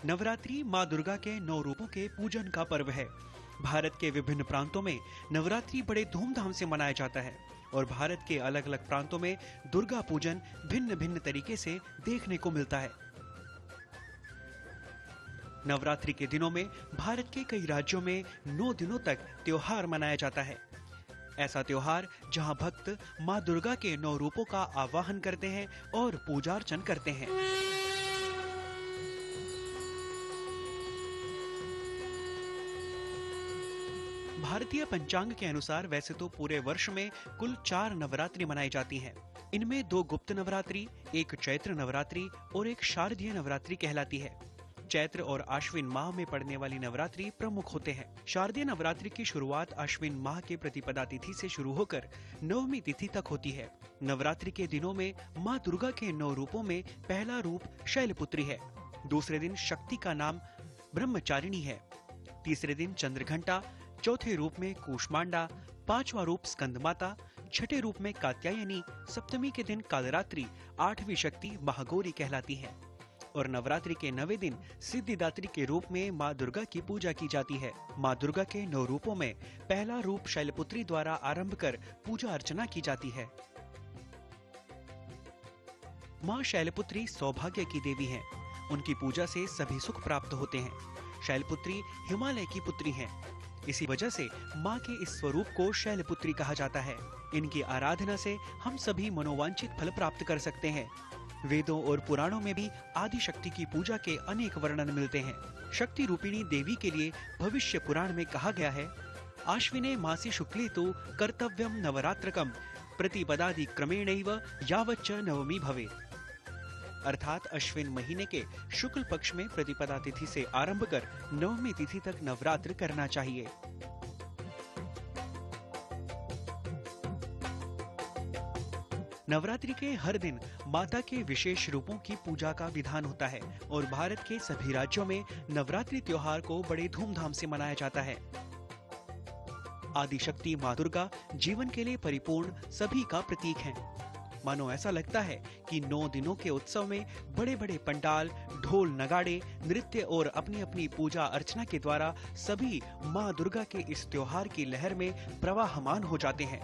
नवरात्रि माँ दुर्गा के 9 रूपों के पूजन का पर्व है। भारत के विभिन्न प्रांतों में नवरात्रि बड़े धूमधाम से मनाया जाता है और भारत के अलग अलग प्रांतों में दुर्गा पूजन भिन्न भिन्न तरीके से देखने को मिलता है। नवरात्रि के दिनों में भारत के कई राज्यों में 9 दिनों तक त्योहार मनाया जाता है। ऐसा त्योहार जहां भक्त माँ दुर्गा के 9 रूपों का आवाहन करते हैं और पूजा अर्चन करते हैं। भारतीय पंचांग के अनुसार वैसे तो पूरे वर्ष में कुल 4 नवरात्रि मनाई जाती हैं। इनमें 2 गुप्त नवरात्रि, एक चैत्र नवरात्रि और एक शारदीय नवरात्रि कहलाती है। चैत्र और आश्विन माह में पड़ने वाली नवरात्रि प्रमुख होते हैं। शारदीय नवरात्रि की शुरुआत आश्विन माह के प्रतिपदा तिथि से शुरू होकर नवमी तिथि तक होती है। नवरात्रि के दिनों में माँ दुर्गा के 9 रूपों में पहला रूप शैलपुत्री है, दूसरे दिन शक्ति का नाम ब्रह्मचारिणी है, तीसरे दिन चंद्रघंटा, चौथे रूप में कूष्मांडा, 5वां रूप स्कंदमाता, छठे रूप में कात्यायनी, सप्तमी के दिन कालरात्रि, 8वीं शक्ति महागौरी कहलाती है और नवरात्रि के 9वें दिन सिद्धिदात्री के रूप में माँ दुर्गा की पूजा की जाती है। माँ दुर्गा के 9 रूपों में पहला रूप शैलपुत्री द्वारा आरंभ कर पूजा अर्चना की जाती है। माँ शैलपुत्री सौभाग्य की देवी हैं। उनकी पूजा से सभी सुख प्राप्त होते हैं। शैलपुत्री हिमालय की पुत्री हैं। इसी वजह से माँ के इस स्वरूप को शैलपुत्री कहा जाता है। इनकी आराधना से हम सभी मनोवांछित फल प्राप्त कर सकते हैं। वेदों और पुराणों में भी आदि शक्ति की पूजा के अनेक वर्णन मिलते हैं। शक्ति रूपिणी देवी के लिए भविष्य पुराण में कहा गया है, आश्विने मासी शुक्ले तो कर्तव्यम नवरात्रकम प्रतिपदादि क्रमेणैव यावच्च नवमी भवे। अर्थात अश्विन महीने के शुक्ल पक्ष में प्रतिपदा तिथि से आरंभ कर नवमी तिथि तक नवरात्र करना चाहिए। नवरात्रि के हर दिन माता के विशेष रूपों की पूजा का विधान होता है और भारत के सभी राज्यों में नवरात्रि त्योहार को बड़े धूमधाम से मनाया जाता है। आदिशक्ति माँ दुर्गा जीवन के लिए परिपूर्ण सभी का प्रतीक है। मानो ऐसा लगता है कि 9 दिनों के उत्सव में बड़े बड़े पंडाल, ढोल नगाड़े, नृत्य और अपनी अपनी पूजा अर्चना के द्वारा सभी माँ दुर्गा के इस त्योहार की लहर में प्रवाहमान हो जाते हैं।